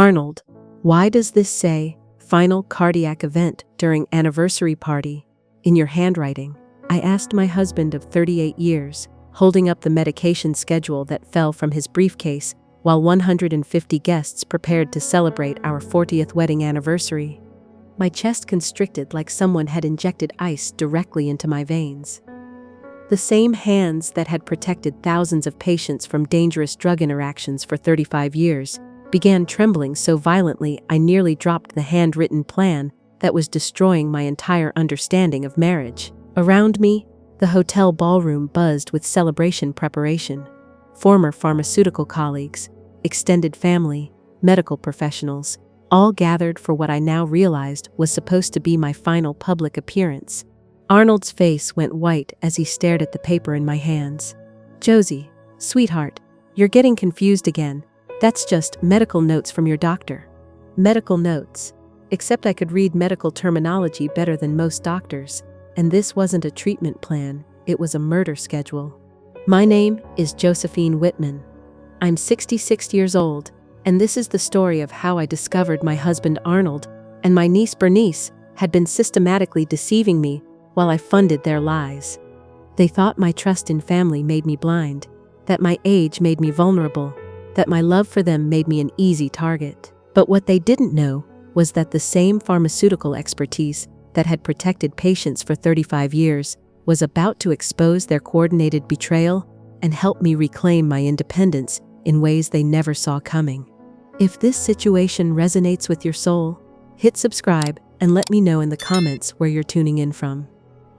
Arnold, why does this say, final cardiac event during anniversary party, in your handwriting? I asked my husband of 38 years, holding up the medication schedule that fell from his briefcase while 150 guests prepared to celebrate our 40th wedding anniversary. My chest constricted like someone had injected ice directly into my veins. The same hands that had protected thousands of patients from dangerous drug interactions for 35 years began trembling so violently I nearly dropped the handwritten plan that was destroying my entire understanding of marriage. Around me, the hotel ballroom buzzed with celebration preparation. Former pharmaceutical colleagues, extended family, medical professionals, all gathered for what I now realized was supposed to be my final public appearance. Arnold's face went white as he stared at the paper in my hands. "Josie, sweetheart, you're getting confused again. That's just medical notes from your doctor." Medical notes. Except I could read medical terminology better than most doctors, and this wasn't a treatment plan, it was a murder schedule. My name is Josephine Whitman. I'm 66 years old, and this is the story of how I discovered my husband Arnold and my niece Bernice had been systematically deceiving me while I funded their lies. They thought my trust in family made me blind, that my age made me vulnerable, that my love for them made me an easy target. But what they didn't know was that the same pharmaceutical expertise that had protected patients for 35 years was about to expose their coordinated betrayal and help me reclaim my independence in ways they never saw coming. If this situation resonates with your soul, hit subscribe and let me know in the comments where you're tuning in from.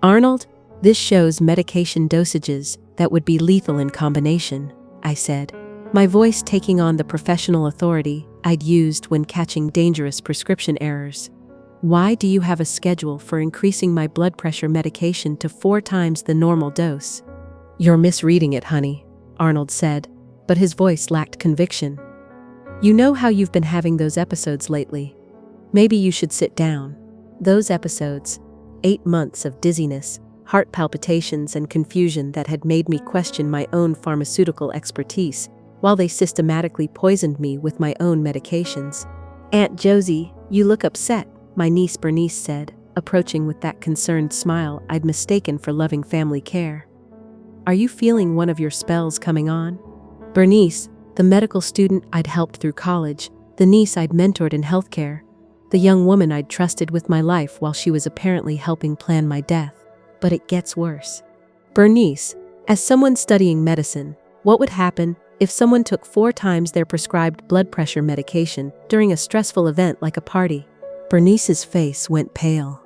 Arnold, this shows medication dosages that would be lethal in combination, I said, my voice taking on the professional authority I'd used when catching dangerous prescription errors. Why do you have a schedule for increasing my blood pressure medication to 4 times the normal dose? You're misreading it, honey, Arnold said, but his voice lacked conviction. You know how you've been having those episodes lately. Maybe you should sit down. Those episodes, 8 months of dizziness, heart palpitations, and confusion that had made me question my own pharmaceutical expertise, while they systematically poisoned me with my own medications. Aunt Josie, you look upset, my niece Bernice said, approaching with that concerned smile I'd mistaken for loving family care. Are you feeling one of your spells coming on? Bernice, the medical student I'd helped through college, the niece I'd mentored in healthcare, the young woman I'd trusted with my life while she was apparently helping plan my death. But it gets worse. Bernice, as someone studying medicine, what would happen if someone took 4 times their prescribed blood pressure medication during a stressful event like a party? Bernice's face went pale.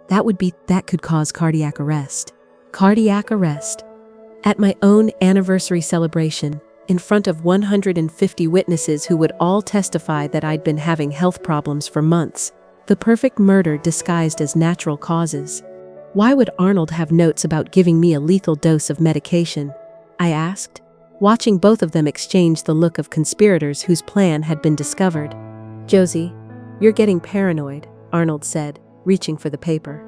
That could cause cardiac arrest. Cardiac arrest. At my own anniversary celebration, in front of 150 witnesses who would all testify that I'd been having health problems for months, the perfect murder disguised as natural causes. Why would Arnold have notes about giving me a lethal dose of medication? I asked, watching both of them exchange the look of conspirators whose plan had been discovered. Josie, you're getting paranoid, Arnold said, reaching for the paper.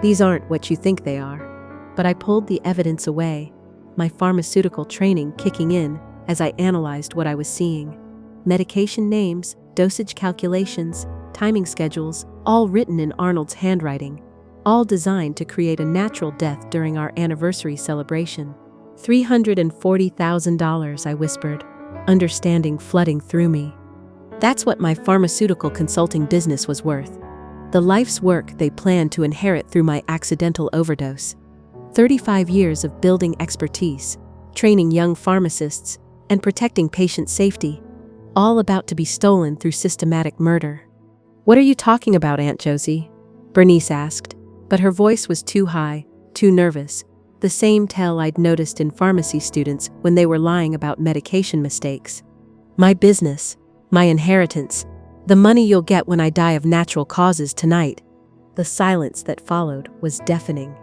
These aren't what you think they are. But I pulled the evidence away, my pharmaceutical training kicking in as I analyzed what I was seeing. Medication names, dosage calculations, timing schedules, all written in Arnold's handwriting, all designed to create a natural death during our anniversary celebration. $340,000, I whispered, understanding flooding through me. That's what my pharmaceutical consulting business was worth. The life's work they planned to inherit through my accidental overdose. 35 years of building expertise, training young pharmacists, and protecting patient safety, all about to be stolen through systematic murder. What are you talking about, Aunt Josie? Bernice asked, but her voice was too high, too nervous, the same tell I'd noticed in pharmacy students when they were lying about medication mistakes. My business, my inheritance, the money you'll get when I die of natural causes tonight. The silence that followed was deafening.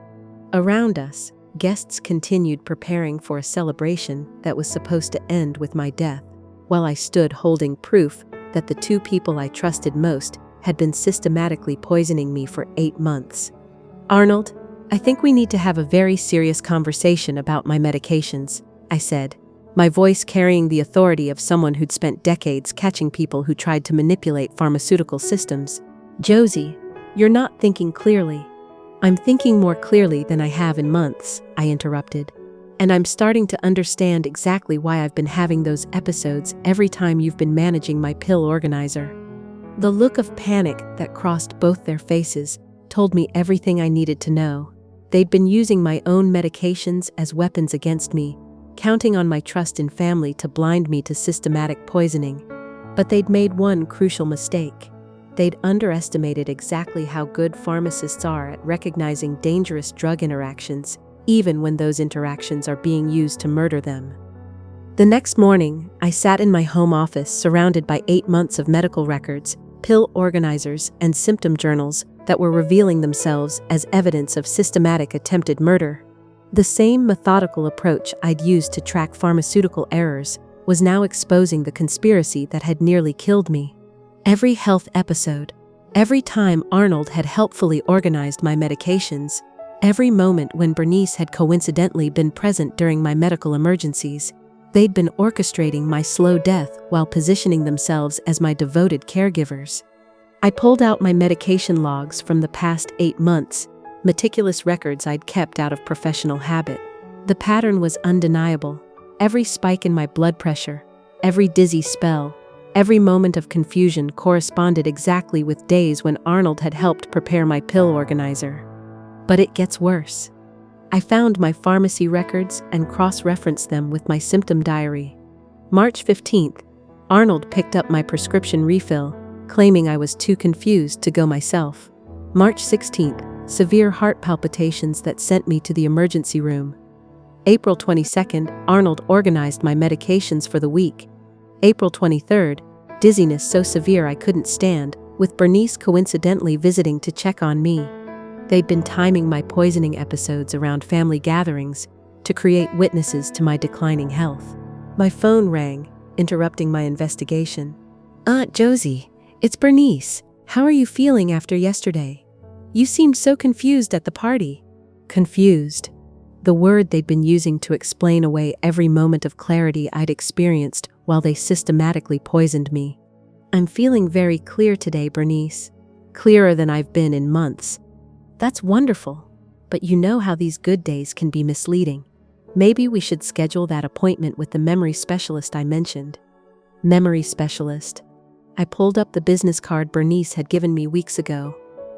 Around us, guests continued preparing for a celebration that was supposed to end with my death, while I stood holding proof that the 2 people I trusted most had been systematically poisoning me for 8 months. Arnold, I think we need to have a very serious conversation about my medications, I said, my voice carrying the authority of someone who'd spent decades catching people who tried to manipulate pharmaceutical systems. "Josie, you're not thinking clearly." "I'm thinking more clearly than I have in months," I interrupted. "And I'm starting to understand exactly why I've been having those episodes every time you've been managing my pill organizer." The look of panic that crossed both their faces told me everything I needed to know. They'd been using my own medications as weapons against me, counting on my trust in family to blind me to systematic poisoning. But they'd made one crucial mistake. They'd underestimated exactly how good pharmacists are at recognizing dangerous drug interactions, even when those interactions are being used to murder them. The next morning, I sat in my home office surrounded by 8 months of medical records, pill organizers, and symptom journals that were revealing themselves as evidence of systematic attempted murder. The same methodical approach I'd used to track pharmaceutical errors was now exposing the conspiracy that had nearly killed me. Every health episode, every time Arnold had helpfully organized my medications, every moment when Bernice had coincidentally been present during my medical emergencies, they'd been orchestrating my slow death while positioning themselves as my devoted caregivers. I pulled out my medication logs from the past 8 months, meticulous records I'd kept out of professional habit. The pattern was undeniable. Every spike in my blood pressure, every dizzy spell, every moment of confusion corresponded exactly with days when Arnold had helped prepare my pill organizer. But it gets worse. I found my pharmacy records and cross-referenced them with my symptom diary. March 15th, Arnold picked up my prescription refill, claiming I was too confused to go myself. March 16th, severe heart palpitations that sent me to the emergency room. April 22nd, Arnold organized my medications for the week. April 23rd, dizziness so severe I couldn't stand, with Bernice coincidentally visiting to check on me. They'd been timing my poisoning episodes around family gatherings to create witnesses to my declining health. My phone rang, interrupting my investigation. "Aunt Josie, it's Bernice. How are you feeling after yesterday? You seemed so confused at the party." Confused. The word they'd been using to explain away every moment of clarity I'd experienced while they systematically poisoned me. "I'm feeling very clear today, Bernice. Clearer than I've been in months." "That's wonderful. But you know how these good days can be misleading. Maybe we should schedule that appointment with the memory specialist I mentioned." Memory specialist. I pulled up the business card Bernice had given me weeks ago.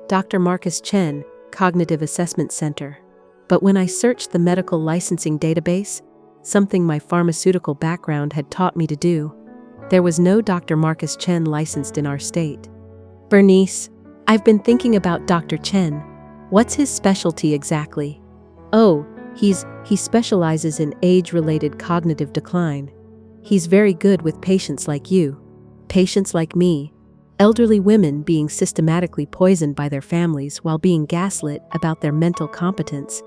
Dr. Marcus Chen, Cognitive Assessment Center. But when I searched the medical licensing database, something my pharmaceutical background had taught me to do, there was no Dr. Marcus Chen licensed in our state. "Bernice, I've been thinking about Dr. Chen. What's his specialty exactly?" "Oh, he specializes in age-related cognitive decline. He's very good with patients like you. Patients like me, elderly women being systematically poisoned by their families while being gaslit about their mental competence.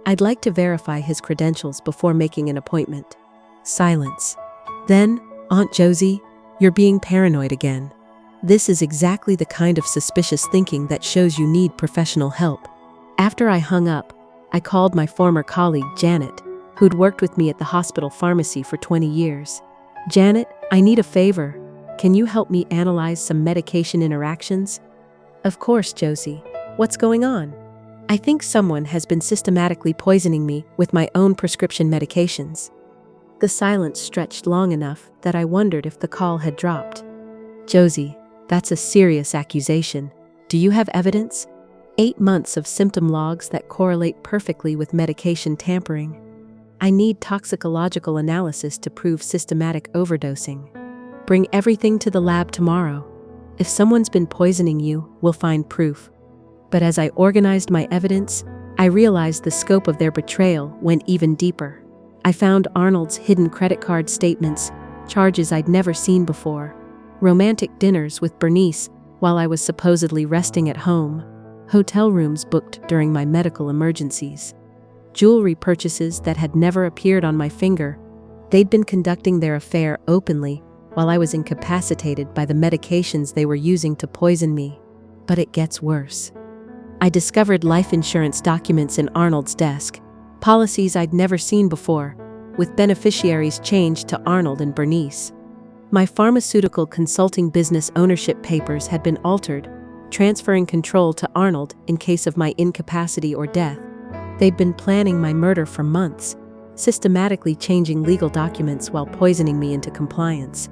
I'd like to verify his credentials before making an appointment." Silence. Then, "Aunt Josie, you're being paranoid again. This is exactly the kind of suspicious thinking that shows you need professional help." After I hung up, I called my former colleague Janet, who'd worked with me at the hospital pharmacy for 20 years. "Janet, I need a favor. Can you help me analyze some medication interactions?" "Of course, Josie. What's going on?" "I think someone has been systematically poisoning me with my own prescription medications." The silence stretched long enough that I wondered if the call had dropped. "Josie, that's a serious accusation. Do you have evidence?" 8 months of symptom logs that correlate perfectly with medication tampering. "I need toxicological analysis to prove systematic overdosing." "Bring everything to the lab tomorrow. If someone's been poisoning you, we'll find proof." But as I organized my evidence, I realized the scope of their betrayal went even deeper. I found Arnold's hidden credit card statements, charges I'd never seen before, romantic dinners with Bernice while I was supposedly resting at home, hotel rooms booked during my medical emergencies, jewelry purchases that had never appeared on my finger. They'd been conducting their affair openly while I was incapacitated by the medications they were using to poison me. But it gets worse. I discovered life insurance documents in Arnold's desk, policies I'd never seen before, with beneficiaries changed to Arnold and Bernice. My pharmaceutical consulting business ownership papers had been altered, transferring control to Arnold in case of my incapacity or death. They'd been planning my murder for months, systematically changing legal documents while poisoning me into compliance.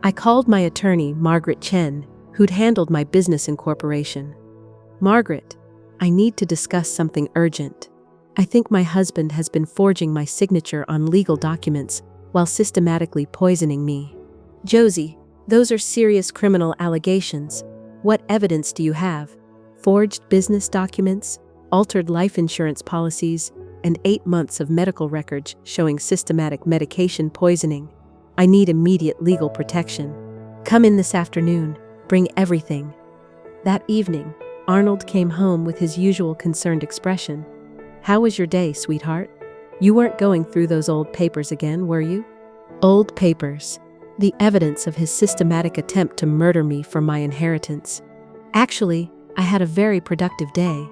I called my attorney, Margaret Chen, who'd handled my business incorporation. "Margaret, I need to discuss something urgent. I think my husband has been forging my signature on legal documents while systematically poisoning me." "Josie, those are serious criminal allegations. What evidence do you have? Forged business documents, altered life insurance policies, and 8 months of medical records showing systematic medication poisoning. I need immediate legal protection. Come in this afternoon. Bring everything." That evening, Arnold came home with his usual concerned expression. "How was your day, sweetheart? You weren't going through those old papers again, were you?" Old papers. The evidence of his systematic attempt to murder me for my inheritance. "Actually, I had a very productive day.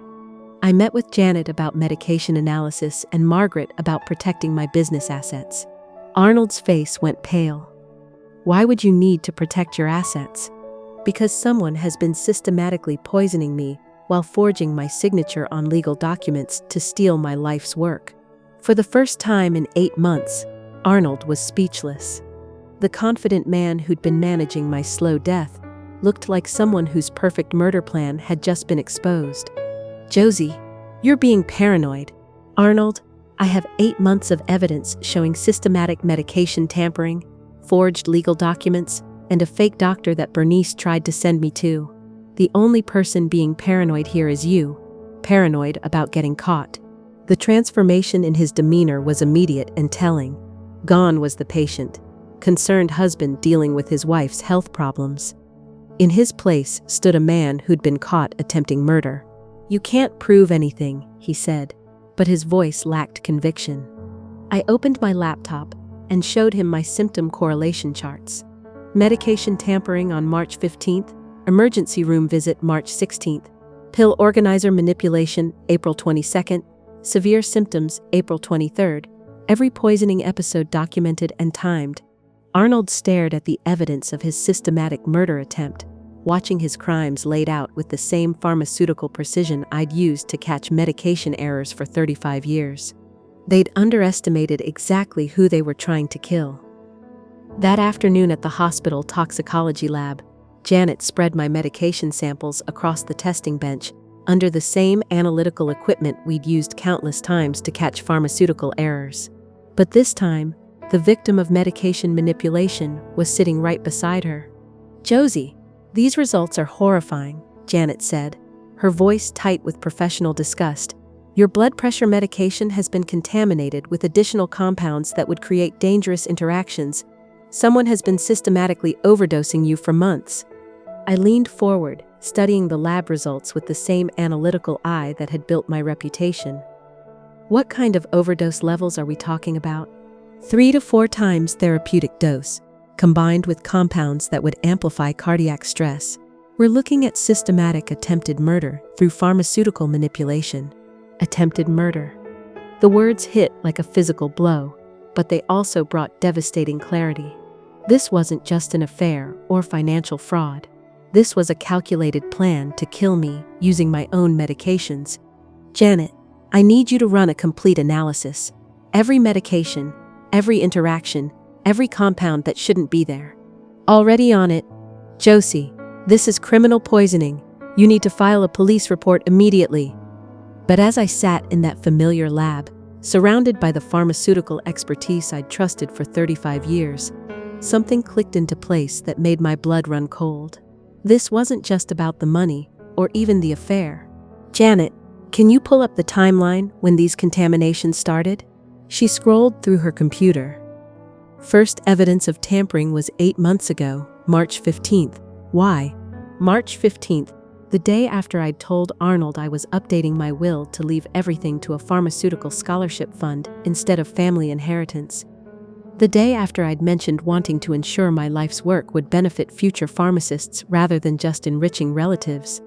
I met with Janet about medication analysis and Margaret about protecting my business assets." Arnold's face went pale. "Why would you need to protect your assets?" "Because someone has been systematically poisoning me while forging my signature on legal documents to steal my life's work." For the first time in 8 months, Arnold was speechless. The confident man who'd been managing my slow death looked like someone whose perfect murder plan had just been exposed. "Josie, you're being paranoid." "Arnold, I have 8 months of evidence showing systematic medication tampering, forged legal documents, and a fake doctor that Bernice tried to send me to. The only person being paranoid here is you, paranoid about getting caught." The transformation in his demeanor was immediate and telling. Gone was the patient, concerned husband dealing with his wife's health problems. In his place stood a man who'd been caught attempting murder. "You can't prove anything," he said, but his voice lacked conviction. I opened my laptop and showed him my symptom correlation charts. Medication tampering on March 15th, emergency room visit March 16th, pill organizer manipulation April 22nd, severe symptoms April 23rd, every poisoning episode documented and timed. Arnold stared at the evidence of his systematic murder attempt, watching his crimes laid out with the same pharmaceutical precision I'd used to catch medication errors for 35 years. They'd underestimated exactly who they were trying to kill. That afternoon at the hospital toxicology lab, Janet spread my medication samples across the testing bench under the same analytical equipment we'd used countless times to catch pharmaceutical errors. But this time, the victim of medication manipulation was sitting right beside her. "Josie, these results are horrifying," Janet said, her voice tight with professional disgust. "Your blood pressure medication has been contaminated with additional compounds that would create dangerous interactions. Someone has been systematically overdosing you for months." I leaned forward, studying the lab results with the same analytical eye that had built my reputation. "What kind of overdose levels are we talking about?" 3 to 4 times therapeutic dose, combined with compounds that would amplify cardiac stress. We're looking at systematic attempted murder through pharmaceutical manipulation. Attempted murder. The words hit like a physical blow, but they also brought devastating clarity. This wasn't just an affair or financial fraud. This was a calculated plan to kill me using my own medications. "Janet, I need you to run a complete analysis. Every medication, every interaction, every compound that shouldn't be there." "Already on it." "Josie, this is criminal poisoning. You need to file a police report immediately." But as I sat in that familiar lab, surrounded by the pharmaceutical expertise I'd trusted for 35 years, something clicked into place that made my blood run cold. This wasn't just about the money or even the affair. "Janet, can you pull up the timeline when these contaminations started?" She scrolled through her computer. "First evidence of tampering was 8 months ago, March 15th. Why?" "March 15th, the day after I'd told Arnold I was updating my will to leave everything to a pharmaceutical scholarship fund instead of family inheritance. The day after I'd mentioned wanting to ensure my life's work would benefit future pharmacists rather than just enriching relatives."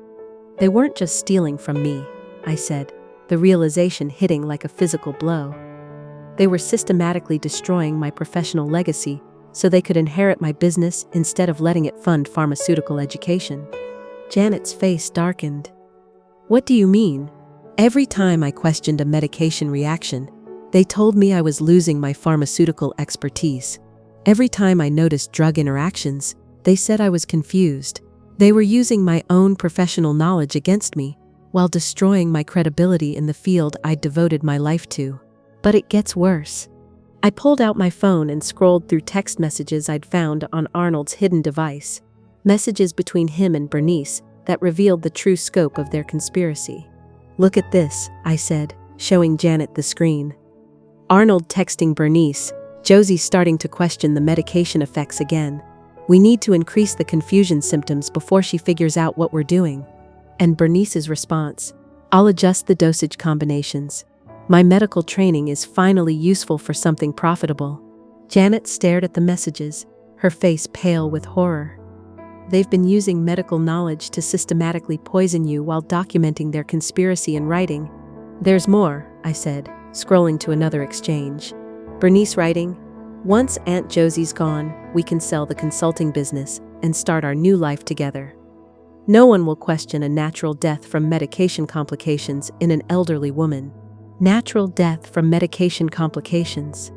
"They weren't just stealing from me," I said, the realization hitting like a physical blow. They were systematically destroying my professional legacy so they could inherit my business instead of letting it fund pharmaceutical education. Janet's face darkened. What do you mean? Every time I questioned a medication reaction, they told me I was losing my pharmaceutical expertise. Every time I noticed drug interactions, they said I was confused. They were using my own professional knowledge against me, while destroying my credibility in the field I'd devoted my life to. But it gets worse. I pulled out my phone and scrolled through text messages I'd found on Arnold's hidden device, messages between him and Bernice that revealed the true scope of their conspiracy. Look at this, I said, showing Janet the screen. Arnold texting Bernice, Josie's starting to question the medication effects again. We need to increase the confusion symptoms before she figures out what we're doing. And Bernice's response, I'll adjust the dosage combinations. My medical training is finally useful for something profitable. Janet stared at the messages, her face pale with horror. They've been using medical knowledge to systematically poison you while documenting their conspiracy in writing. There's more, I said, scrolling to another exchange. Bernice writing, once Aunt Josie's gone, we can sell the consulting business and start our new life together. No one will question a natural death from medication complications in an elderly woman. Natural death from medication complications.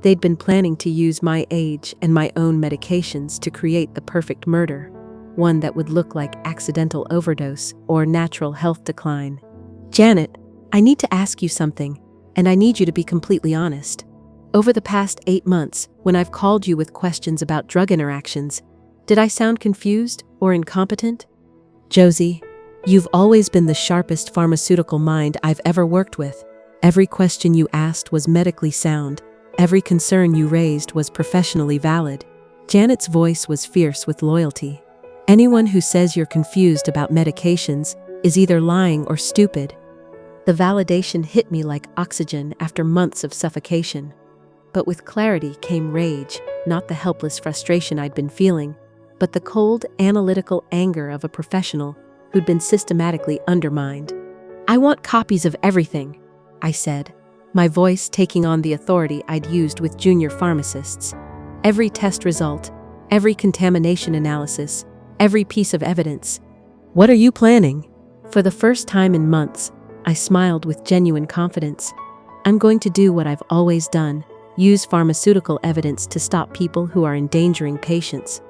They'd been planning to use my age and my own medications to create the perfect murder, one that would look like accidental overdose or natural health decline. Janet, I need to ask you something, and I need you to be completely honest. Over the past 8 months, when I've called you with questions about drug interactions, did I sound confused or incompetent? Josie, you've always been the sharpest pharmaceutical mind I've ever worked with. Every question you asked was medically sound. Every concern you raised was professionally valid. Janet's voice was fierce with loyalty. Anyone who says you're confused about medications is either lying or stupid. The validation hit me like oxygen after months of suffocation. But with clarity came rage, not the helpless frustration I'd been feeling, but the cold, analytical anger of a professional who'd been systematically undermined. I want copies of everything, I said, my voice taking on the authority I'd used with junior pharmacists. Every test result, every contamination analysis, every piece of evidence. What are you planning? For the first time in months, I smiled with genuine confidence. I'm going to do what I've always done, use pharmaceutical evidence to stop people who are endangering patients.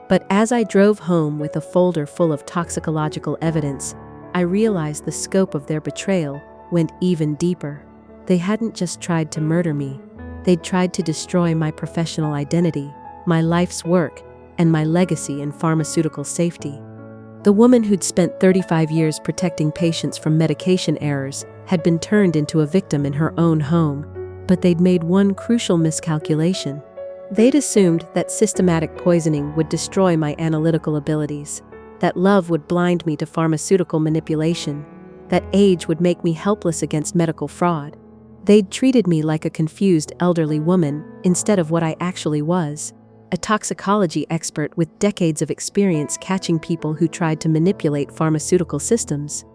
But as I drove home with a folder full of toxicological evidence, I realized the scope of their betrayal went even deeper. They hadn't just tried to murder me. They'd tried to destroy my professional identity, my life's work, and my legacy in pharmaceutical safety. The woman who'd spent 35 years protecting patients from medication errors had been turned into a victim in her own home, but they'd made one crucial miscalculation. They'd assumed that systematic poisoning would destroy my analytical abilities, that love would blind me to pharmaceutical manipulation, that age would make me helpless against medical fraud. They'd treated me like a confused elderly woman instead of what I actually was, a toxicology expert with decades of experience catching people who tried to manipulate pharmaceutical systems.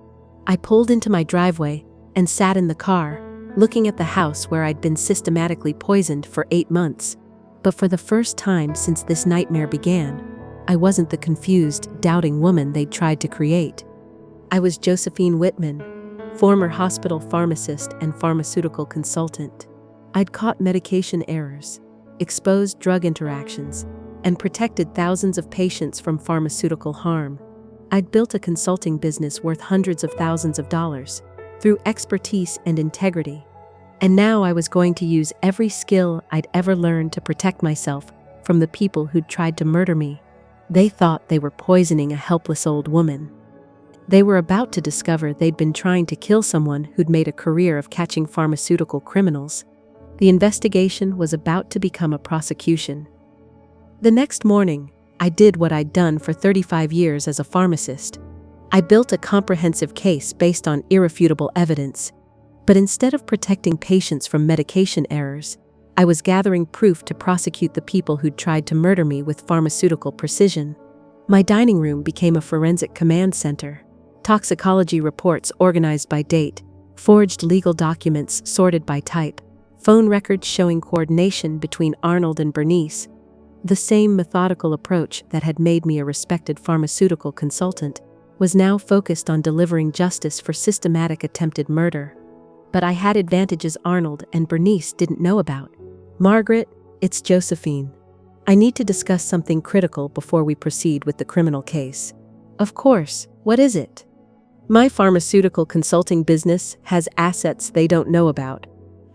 I pulled into my driveway and sat in the car, looking at the house where I'd been systematically poisoned for 8 months. But for the first time since this nightmare began, I wasn't the confused, doubting woman they'd tried to create. I was Josephine Whitman, former hospital pharmacist and pharmaceutical consultant. I'd caught medication errors, exposed drug interactions, and protected thousands of patients from pharmaceutical harm. I'd built a consulting business worth hundreds of thousands of dollars through expertise and integrity. And now I was going to use every skill I'd ever learned to protect myself from the people who'd tried to murder me. They thought they were poisoning a helpless old woman. They were about to discover they'd been trying to kill someone who'd made a career of catching pharmaceutical criminals. The investigation was about to become a prosecution. The next morning, I did what I'd done for 35 years as a pharmacist. I built a comprehensive case based on irrefutable evidence. But instead of protecting patients from medication errors, I was gathering proof to prosecute the people who'd tried to murder me with pharmaceutical precision. My dining room became a forensic command center. Toxicology reports organized by date, forged legal documents sorted by type, phone records showing coordination between Arnold and Bernice. The same methodical approach that had made me a respected pharmaceutical consultant was now focused on delivering justice for systematic attempted murder. But I had advantages Arnold and Bernice didn't know about. "Margaret, it's Josephine. I need to discuss something critical before we proceed with the criminal case." "Of course, what is it?" "My pharmaceutical consulting business has assets they don't know about.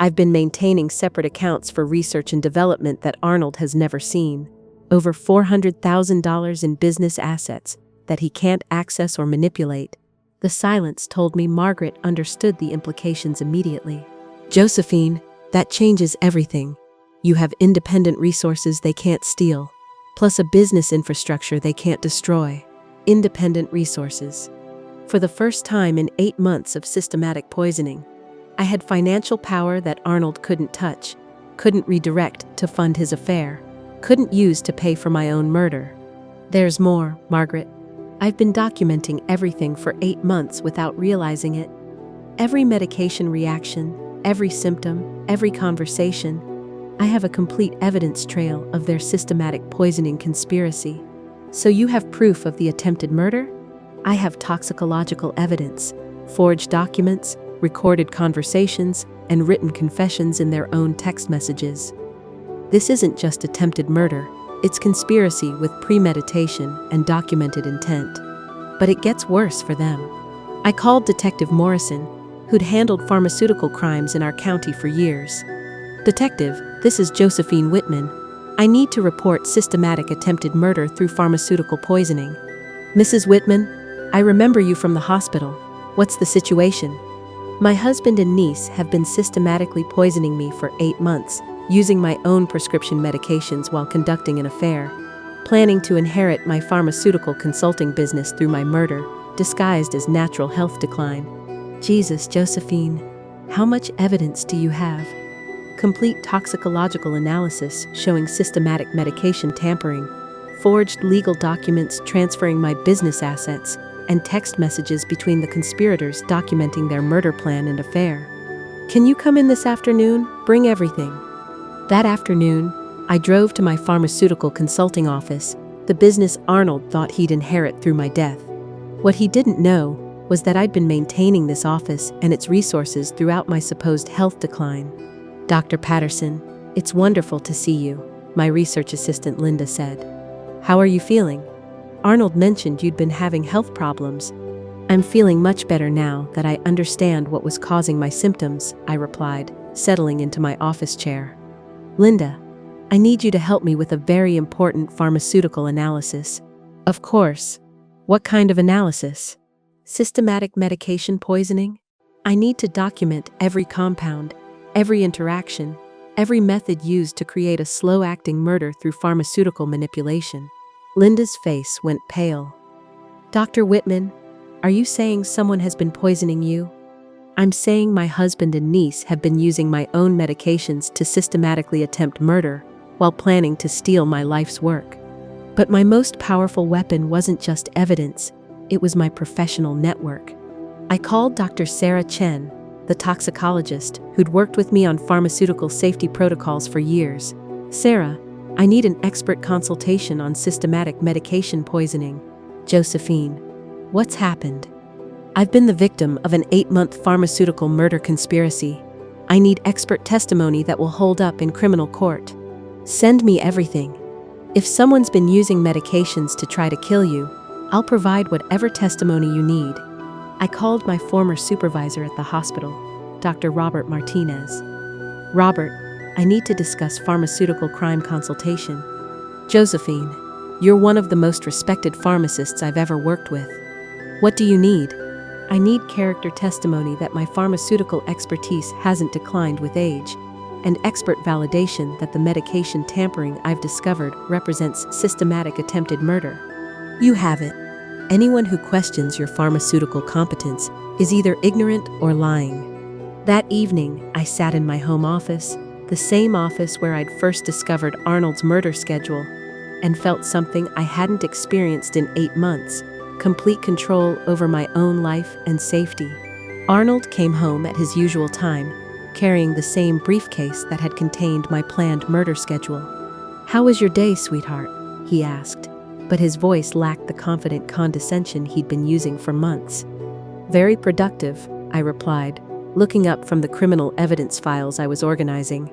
I've been maintaining separate accounts for research and development that Arnold has never seen. Over $400,000 in business assets that he can't access or manipulate." The silence told me Margaret understood the implications immediately. "Josephine, that changes everything. You have independent resources they can't steal, plus a business infrastructure they can't destroy." Independent resources. For the first time in 8 months of systematic poisoning, I had financial power that Arnold couldn't touch, couldn't redirect to fund his affair, couldn't use to pay for my own murder. "There's more, Margaret. I've been documenting everything for 8 months without realizing it. Every medication reaction, every symptom, every conversation. I have a complete evidence trail of their systematic poisoning conspiracy." "So you have proof of the attempted murder?" "I have toxicological evidence, forged documents, recorded conversations, and written confessions in their own text messages. This isn't just attempted murder, it's conspiracy with premeditation and documented intent." But it gets worse for them. I called Detective Morrison, who'd handled pharmaceutical crimes in our county for years. "Detective, this is Josephine Whitman. I need to report systematic attempted murder through pharmaceutical poisoning." "Mrs. Whitman, I remember you from the hospital. What's the situation?" "My husband and niece have been systematically poisoning me for 8 months, using my own prescription medications while conducting an affair, planning to inherit my pharmaceutical consulting business through my murder, disguised as natural health decline." "Jesus, Josephine, how much evidence do you have?" "Complete toxicological analysis showing systematic medication tampering, forged legal documents transferring my business assets, and text messages between the conspirators documenting their murder plan and affair." "Can you come in this afternoon? Bring everything." That afternoon, I drove to my pharmaceutical consulting office, the business Arnold thought he'd inherit through my death. What he didn't know was that I'd been maintaining this office and its resources throughout my supposed health decline. "Dr. Patterson, it's wonderful to see you," my research assistant Linda said. "How are you feeling? Arnold mentioned you'd been having health problems." "I'm feeling much better now that I understand what was causing my symptoms," I replied, settling into my office chair. "Linda, I need you to help me with a very important pharmaceutical analysis." "Of course. What kind of analysis?" "Systematic medication poisoning. I need to document every compound, every interaction, every method used to create a slow-acting murder through pharmaceutical manipulation." Linda's face went pale. "Dr. Whitman, are you saying someone has been poisoning you?" "I'm saying my husband and niece have been using my own medications to systematically attempt murder while planning to steal my life's work. But my most powerful weapon wasn't just evidence, it was my professional network." I called Dr. Sarah Chen, the toxicologist who'd worked with me on pharmaceutical safety protocols for years. "Sarah, I need an expert consultation on systematic medication poisoning." "Josephine, what's happened?" "I've been the victim of an 8-month pharmaceutical murder conspiracy. I need expert testimony that will hold up in criminal court." "Send me everything. If someone's been using medications to try to kill you, I'll provide whatever testimony you need." I called my former supervisor at the hospital, Dr. Robert Martinez. "Robert, I need to discuss pharmaceutical crime consultation." "Josephine, you're one of the most respected pharmacists I've ever worked with. What do you need?" "I need character testimony that my pharmaceutical expertise hasn't declined with age, and expert validation that the medication tampering I've discovered represents systematic attempted murder." "You have it. Anyone who questions your pharmaceutical competence is either ignorant or lying." That evening, I sat in my home office, the same office where I'd first discovered Arnold's murder schedule, and felt something I hadn't experienced in 8 months, complete control over my own life and safety. Arnold came home at his usual time, carrying the same briefcase that had contained my planned murder schedule. "How was your day, sweetheart?" he asked, but his voice lacked the confident condescension he'd been using for months. "Very productive," I replied, looking up from the criminal evidence files I was organizing.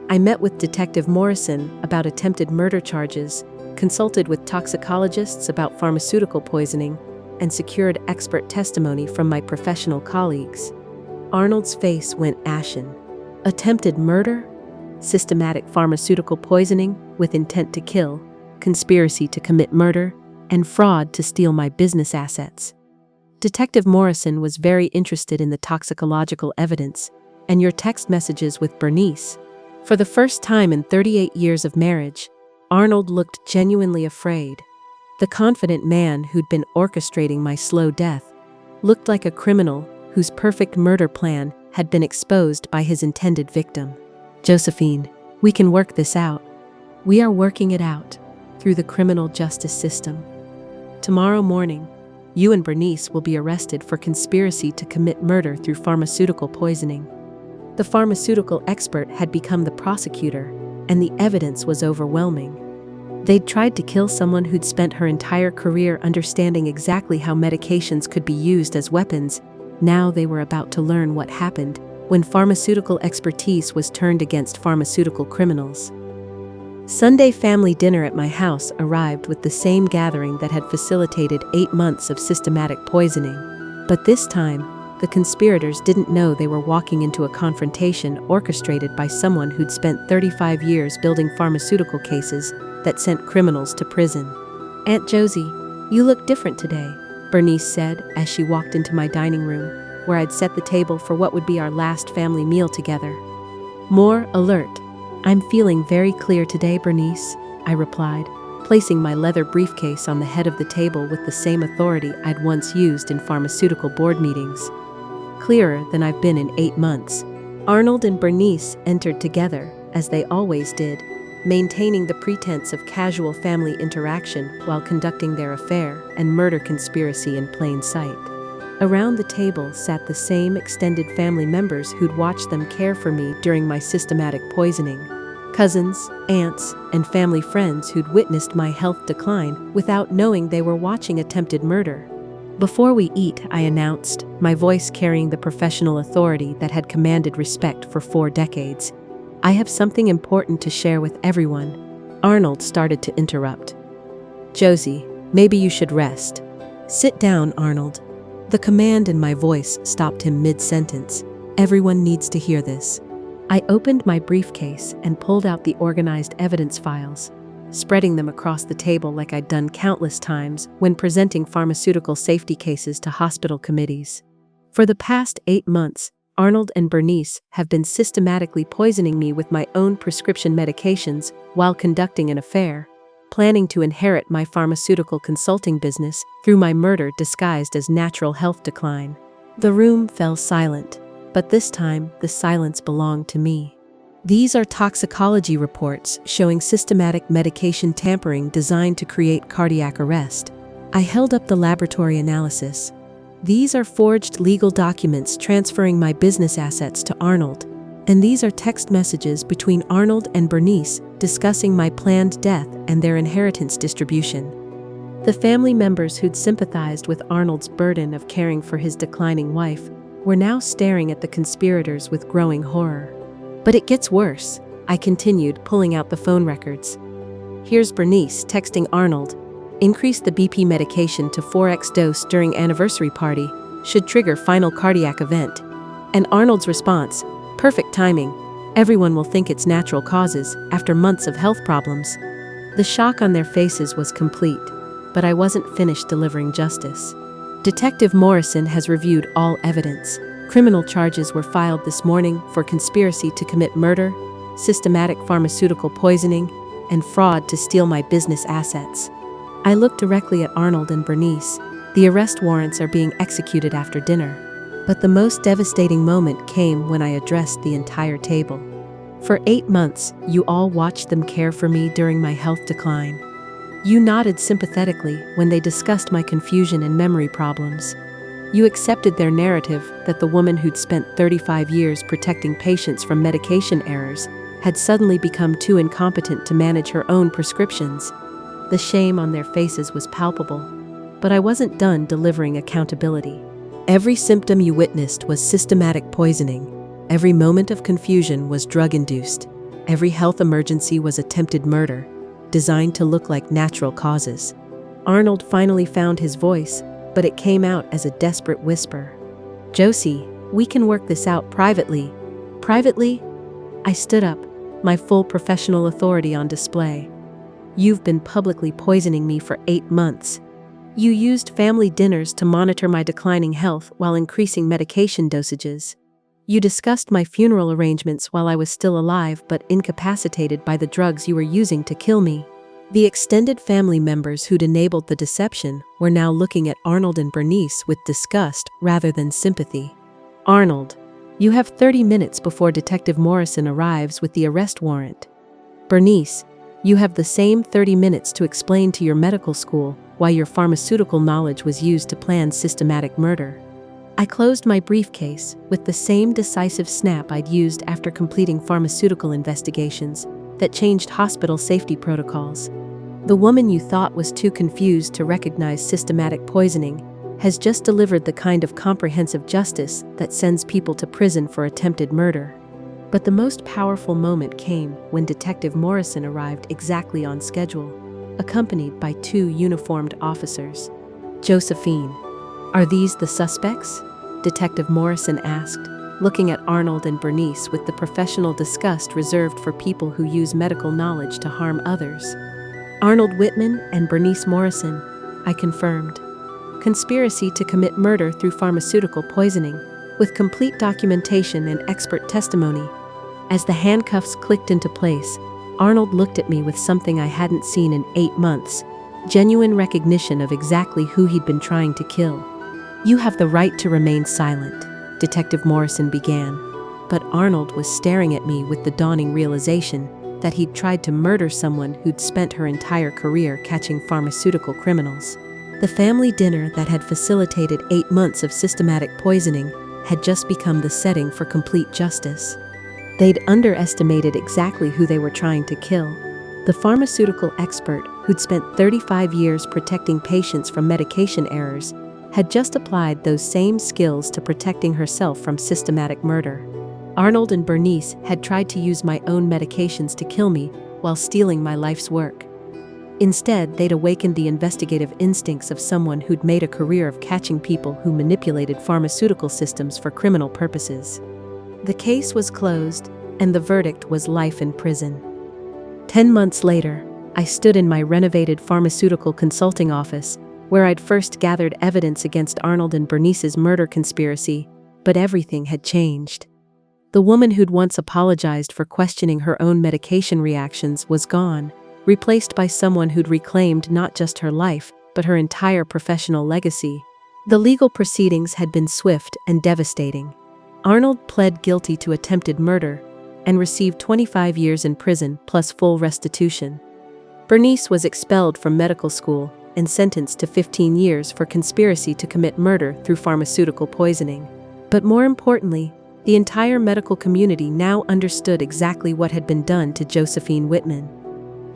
I met with Detective Morrison about attempted murder charges, consulted with toxicologists about pharmaceutical poisoning, and secured expert testimony from my professional colleagues. Arnold's face went ashen. Attempted murder? Systematic pharmaceutical poisoning with intent to kill, conspiracy to commit murder, and fraud to steal my business assets. Detective Morrison was very interested in the toxicological evidence and your text messages with Bernice. For the first time in 38 years of marriage, Arnold looked genuinely afraid. The confident man who'd been orchestrating my slow death looked like a criminal whose perfect murder plan had been exposed by his intended victim. "Josephine, we can work this out. We are working it out through the criminal justice system. Tomorrow morning, you and Bernice will be arrested for conspiracy to commit murder through pharmaceutical poisoning." The pharmaceutical expert had become the prosecutor, and the evidence was overwhelming. They'd tried to kill someone who'd spent her entire career understanding exactly how medications could be used as weapons. Now they were about to learn what happened when pharmaceutical expertise was turned against pharmaceutical criminals. Sunday family dinner at my house arrived with the same gathering that had facilitated 8 months of systematic poisoning. But this time, the conspirators didn't know they were walking into a confrontation orchestrated by someone who'd spent 35 years building pharmaceutical cases that sent criminals to prison. "Aunt Josie, you look different today," Bernice said as she walked into my dining room, where I'd set the table for what would be our last family meal together. "More alert. I'm feeling very clear today, Bernice," I replied, placing my leather briefcase on the head of the table with the same authority I'd once used in pharmaceutical board meetings. "Clearer than I've been in 8 months." Arnold and Bernice entered together, as they always did, maintaining the pretense of casual family interaction while conducting their affair and murder conspiracy in plain sight. Around the table sat the same extended family members who'd watched them care for me during my systematic poisoning. Cousins, aunts, and family friends who'd witnessed my health decline without knowing they were watching attempted murder. "Before we eat," I announced, my voice carrying the professional authority that had commanded respect for 4 decades, "I have something important to share with everyone." Arnold started to interrupt. "Josie, maybe you should rest." "Sit down, Arnold." The command in my voice stopped him mid-sentence. "Everyone needs to hear this." I opened my briefcase and pulled out the organized evidence files, spreading them across the table like I'd done countless times when presenting pharmaceutical safety cases to hospital committees. For the past 8 months, Arnold and Bernice have been systematically poisoning me with my own prescription medications while conducting an affair, planning to inherit my pharmaceutical consulting business through my murder disguised as natural health decline. The room fell silent, but this time the silence belonged to me. "These are toxicology reports showing systematic medication tampering designed to create cardiac arrest." I held up the laboratory analysis. "These are forged legal documents transferring my business assets to Arnold, and these are text messages between Arnold and Bernice discussing my planned death and their inheritance distribution." The family members who'd sympathized with Arnold's burden of caring for his declining wife were now staring at the conspirators with growing horror. "But it gets worse," I continued, pulling out the phone records. "Here's Bernice texting Arnold, 'Increase the BP medication to 4x dose during anniversary party, should trigger final cardiac event.' And Arnold's response, 'Perfect timing. Everyone will think it's natural causes after months of health problems.'" The shock on their faces was complete, but I wasn't finished delivering justice. "Detective Morrison has reviewed all evidence. Criminal charges were filed this morning for conspiracy to commit murder, systematic pharmaceutical poisoning, and fraud to steal my business assets." I looked directly at Arnold and Bernice. "The arrest warrants are being executed after dinner." But the most devastating moment came when I addressed the entire table. "For 8 months, you all watched them care for me during my health decline. You nodded sympathetically when they discussed my confusion and memory problems. You accepted their narrative that the woman who'd spent 35 years protecting patients from medication errors had suddenly become too incompetent to manage her own prescriptions. The shame on their faces was palpable, but I wasn't done delivering accountability. Every symptom you witnessed was systematic poisoning. Every moment of confusion was drug-induced. Every health emergency was attempted murder, designed to look like natural causes. Arnold finally found his voice, but it came out as a desperate whisper. "Josie, we can work this out privately." Privately? I stood up, my full professional authority on display. "You've been publicly poisoning me for 8 months. You used family dinners to monitor my declining health while increasing medication dosages. You discussed my funeral arrangements while I was still alive but incapacitated by the drugs you were using to kill me." The extended family members who'd enabled the deception were now looking at Arnold and Bernice with disgust rather than sympathy. "Arnold, you have 30 minutes before Detective Morrison arrives with the arrest warrant. Bernice, you have the same 30 minutes to explain to your medical school why your pharmaceutical knowledge was used to plan systematic murder." I closed my briefcase with the same decisive snap I'd used after completing pharmaceutical investigations that changed hospital safety protocols. The woman you thought was too confused to recognize systematic poisoning has just delivered the kind of comprehensive justice that sends people to prison for attempted murder. But the most powerful moment came when Detective Morrison arrived exactly on schedule, accompanied by 2 uniformed officers. "Josephine, are these the suspects?" Detective Morrison asked, looking at Arnold and Bernice with the professional disgust reserved for people who use medical knowledge to harm others. "Arnold Whitman and Bernice Morrison," I confirmed. "Conspiracy to commit murder through pharmaceutical poisoning, with complete documentation and expert testimony." As the handcuffs clicked into place, Arnold looked at me with something I hadn't seen in 8 months, genuine recognition of exactly who he'd been trying to kill. "You have the right to remain silent," Detective Morrison began, but Arnold was staring at me with the dawning realization that he'd tried to murder someone who'd spent her entire career catching pharmaceutical criminals. The family dinner that had facilitated 8 months of systematic poisoning had just become the setting for complete justice. They'd underestimated exactly who they were trying to kill. The pharmaceutical expert who'd spent 35 years protecting patients from medication errors had just applied those same skills to protecting herself from systematic murder. Arnold and Bernice had tried to use my own medications to kill me while stealing my life's work. Instead, they'd awakened the investigative instincts of someone who'd made a career of catching people who manipulated pharmaceutical systems for criminal purposes. The case was closed, and the verdict was life in prison. 10 months later, I stood in my renovated pharmaceutical consulting office, where I'd first gathered evidence against Arnold and Bernice's murder conspiracy, but everything had changed. The woman who'd once apologized for questioning her own medication reactions was gone, replaced by someone who'd reclaimed not just her life, but her entire professional legacy. The legal proceedings had been swift and devastating. Arnold pled guilty to attempted murder and received 25 years in prison plus full restitution. Bernice was expelled from medical school and sentenced to 15 years for conspiracy to commit murder through pharmaceutical poisoning. But more importantly, the entire medical community now understood exactly what had been done to Josephine Whitman.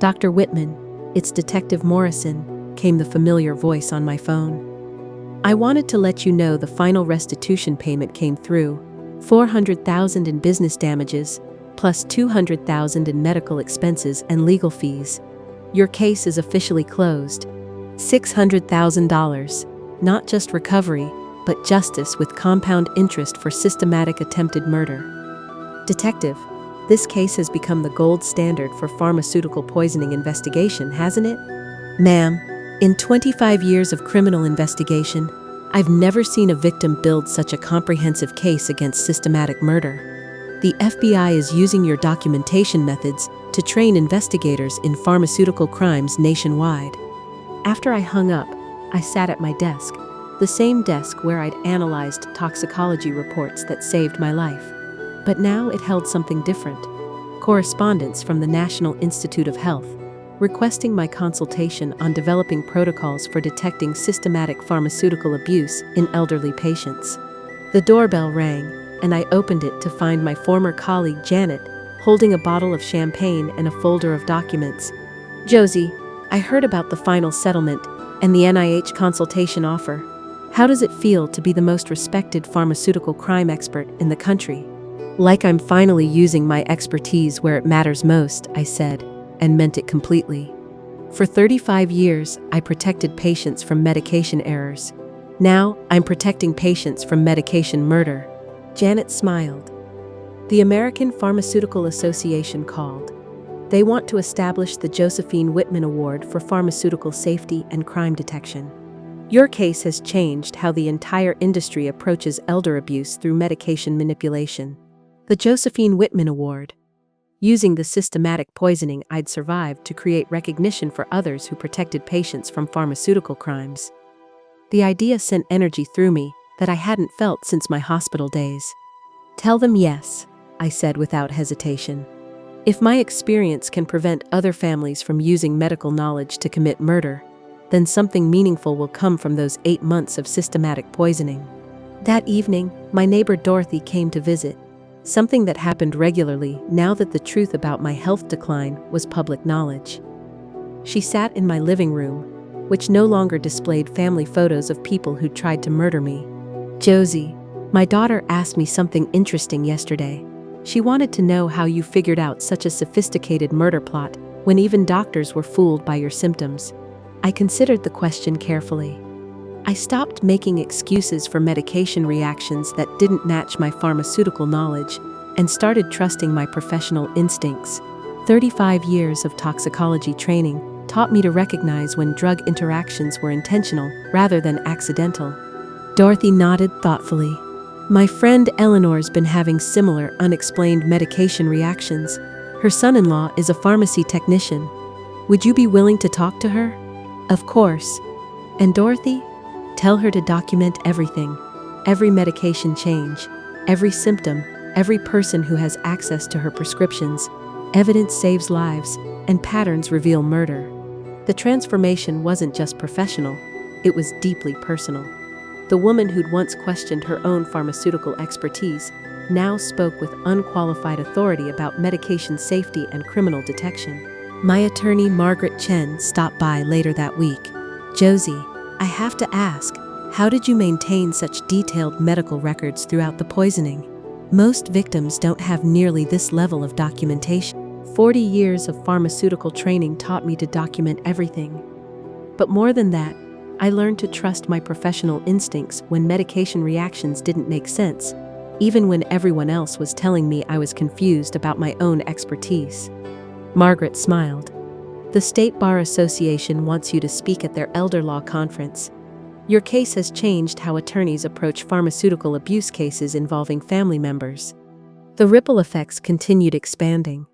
"Dr. Whitman, it's Detective Morrison," came the familiar voice on my phone. "I wanted to let you know the final restitution payment came through, $400,000 in business damages, plus $200,000 in medical expenses and legal fees. Your case is officially closed. $600,000, not just recovery, but justice with compound interest for systematic attempted murder." Detective, this case has become the gold standard for pharmaceutical poisoning investigation, hasn't it? "Ma'am, in 25 years of criminal investigation, I've never seen a victim build such a comprehensive case against systematic murder. The FBI is using your documentation methods to train investigators in pharmaceutical crimes nationwide." After I hung up, I sat at my desk, the same desk where I'd analyzed toxicology reports that saved my life. But now it held something different: correspondence from the National Institute of Health. requesting my consultation on developing protocols for detecting systematic pharmaceutical abuse in elderly patients. The doorbell rang, and I opened it to find my former colleague Janet holding a bottle of champagne and a folder of documents. "Josie, I heard about the final settlement and the NIH consultation offer. How does it feel to be the most respected pharmaceutical crime expert in the country?" "Like I'm finally using my expertise where it matters most," I said, and meant it completely. For 35 years, I protected patients from medication errors. Now, I'm protecting patients from medication murder. Janet smiled. The American Pharmaceutical Association called. They want to establish the Josephine Whitman Award for Pharmaceutical Safety and Crime Detection. Your case has changed how the entire industry approaches elder abuse through medication manipulation. The Josephine Whitman Award. Using the systematic poisoning I'd survived to create recognition for others who protected patients from pharmaceutical crimes. The idea sent energy through me that I hadn't felt since my hospital days. "Tell them yes," I said without hesitation. "If my experience can prevent other families from using medical knowledge to commit murder, then something meaningful will come from those 8 months of systematic poisoning." That evening, my neighbor Dorothy came to visit, something that happened regularly now that the truth about my health decline was public knowledge. She sat in my living room, which no longer displayed family photos of people who tried to murder me. "Josie, my daughter asked me something interesting yesterday. She wanted to know how you figured out such a sophisticated murder plot when even doctors were fooled by your symptoms." I considered the question carefully. I stopped making excuses for medication reactions that didn't match my pharmaceutical knowledge and started trusting my professional instincts. 35 years of toxicology training taught me to recognize when drug interactions were intentional rather than accidental. Dorothy nodded thoughtfully. "My friend Eleanor's been having similar unexplained medication reactions. Her son-in-law is a pharmacy technician. Would you be willing to talk to her?" "Of course." "And Dorothy? Tell her to document everything. Every medication change, every symptom, every person who has access to her prescriptions. Evidence saves lives, and patterns reveal murder." The transformation wasn't just professional, it was deeply personal. The woman who'd once questioned her own pharmaceutical expertise now spoke with unqualified authority about medication safety and criminal detection. My attorney Margaret Chen stopped by later that week. "Josie, I have to ask, how did you maintain such detailed medical records throughout the poisoning? Most victims don't have nearly this level of documentation." 40 years of pharmaceutical training taught me to document everything. But more than that, I learned to trust my professional instincts when medication reactions didn't make sense, even when everyone else was telling me I was confused about my own expertise. Margaret smiled. "The State Bar Association wants you to speak at their elder law conference. Your case has changed how attorneys approach pharmaceutical abuse cases involving family members." The ripple effects continued expanding.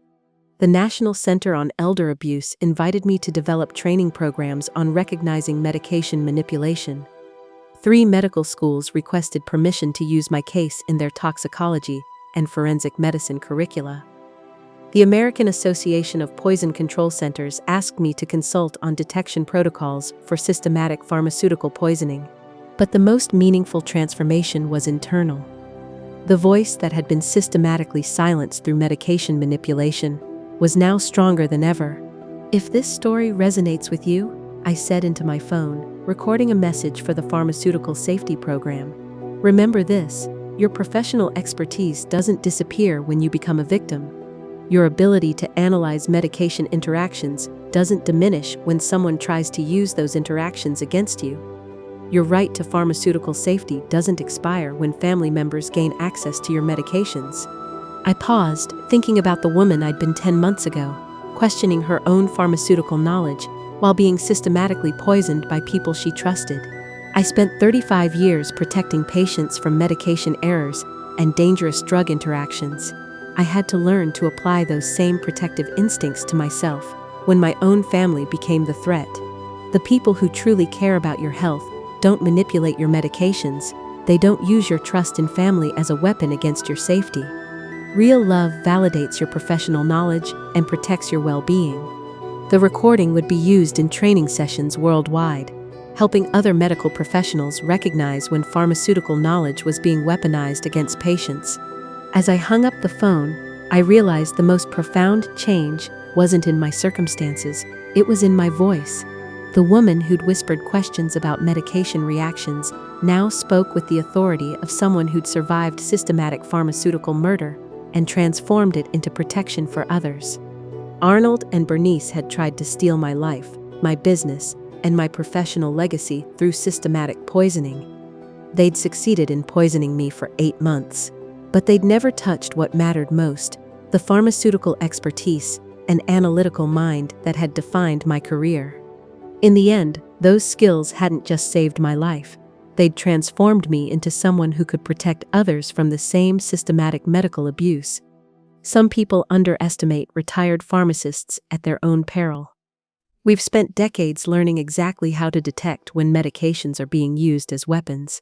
The National Center on Elder Abuse invited me to develop training programs on recognizing medication manipulation. 3 medical schools requested permission to use my case in their toxicology and forensic medicine curricula. The American Association of Poison Control Centers asked me to consult on detection protocols for systematic pharmaceutical poisoning. But the most meaningful transformation was internal. The voice that had been systematically silenced through medication manipulation was now stronger than ever. "If this story resonates with you," I said into my phone, recording a message for the Pharmaceutical Safety Program, "remember this: your professional expertise doesn't disappear when you become a victim. Your ability to analyze medication interactions doesn't diminish when someone tries to use those interactions against you. Your right to pharmaceutical safety doesn't expire when family members gain access to your medications." I paused, thinking about the woman I'd been 10 months ago, questioning her own pharmaceutical knowledge while being systematically poisoned by people she trusted. I spent 35 years protecting patients from medication errors and dangerous drug interactions. I had to learn to apply those same protective instincts to myself when my own family became the threat. The people who truly care about your health don't manipulate your medications. They don't use your trust in family as a weapon against your safety. Real love validates your professional knowledge and protects your well-being. The recording would be used in training sessions worldwide, helping other medical professionals recognize when pharmaceutical knowledge was being weaponized against patients. As I hung up the phone, I realized the most profound change wasn't in my circumstances, it was in my voice. The woman who'd whispered questions about medication reactions now spoke with the authority of someone who'd survived systematic pharmaceutical murder and transformed it into protection for others. Arnold and Bernice had tried to steal my life, my business, and my professional legacy through systematic poisoning. They'd succeeded in poisoning me for 8 months, but they'd never touched what mattered most, the pharmaceutical expertise and analytical mind that had defined my career. In the end, those skills hadn't just saved my life, they'd transformed me into someone who could protect others from the same systematic medical abuse. Some people underestimate retired pharmacists at their own peril. We've spent decades learning exactly how to detect when medications are being used as weapons.